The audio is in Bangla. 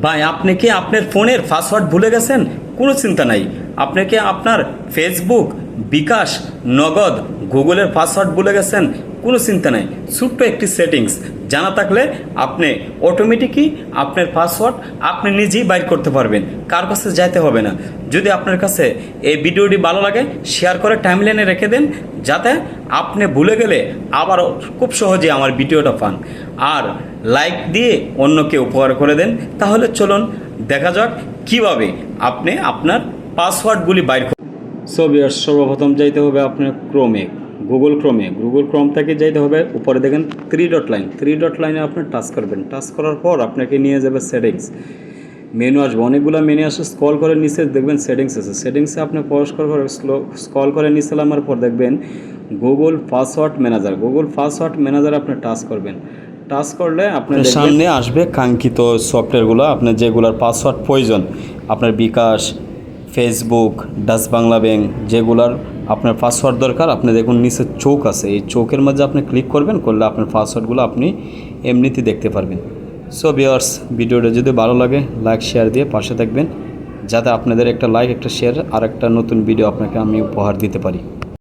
ভাই আপনি কি আপনার ফোনের পাসওয়ার্ড ভুলে গেছেন? কোনো চিন্তা নাই। আপনি কি আপনার ফেসবুক, বিকাশ, নগদ, গুগলের পাসওয়ার্ড ভুলে গেছেন? কোনো চিন্তা নাই। ছোট্ট একটি সেটিংস জানা থাকলে আপনি অটোমেটিকই আপনার পাসওয়ার্ড আপনি নিজেই বাইর করতে পারবেন, কার কাছে যাইতে হবে না। যদি আপনার কাছে এই ভিডিওটি ভালো লাগে শেয়ার করে টাইমলাইনে রেখে দেন, যাতে আপনি ভুলে গেলে আবার খুব সহজে আমার ভিডিওটা পান। আর লাইক দিয়ে অন্যকে উপকার করে দেন। তাহলে চলুন দেখা যাক কিভাবে আপনি আপনার পাসওয়ার্ডগুলি বাইর করুন। সো ভিউয়ার্স, সর্বপ্রথম যাইতে হবে আপনার ক্রোমে, গুগল ক্রোম থেকে যাইতে হবে। উপরে দেখেন থ্রি ডট লাইনে আপনি টাচ করবেন। টাচ করার পর আপনাকে নিয়ে যাবে সেটিংস, মেনু আসবে, অনেকগুলো মেনু আসে। স্ক্রল করে নিচে দেখবেন সেটিংস আছে। সেটিংসে আপনি স্ক্রল করে নিচে নামার পর দেখবেন গুগল পাসওয়ার্ড ম্যানেজার আপনি টাচ করবেন। টাচ করলে আপনার সামনে আসবে কাঙ্ক্ষিত সফটওয়্যারগুলো, আপনার যেগুলোর পাসওয়ার্ড প্রয়োজন, আপনার বিকাশ, ফেসবুক, ডাচ বাংলা ব্যাংক, যেগুলার আপনার পাসওয়ার্ড দরকার। আপনি দেখুন নিচে চোখ আছে, এই চোখের মধ্যে আপনি ক্লিক করলে আপনার পাসওয়ার্ডগুলো আপনি এমনিতেই দেখতে পারবেন। সো ভিউয়ার্স, ভিডিওটা যদি ভালো লাগে লাইক শেয়ার দিয়ে পাশে থাকবেন, যাতে আপনাদের একটা লাইক, একটা শেয়ার আর একটা নতুন ভিডিও আপনাকে আমি উপহার দিতে পারি।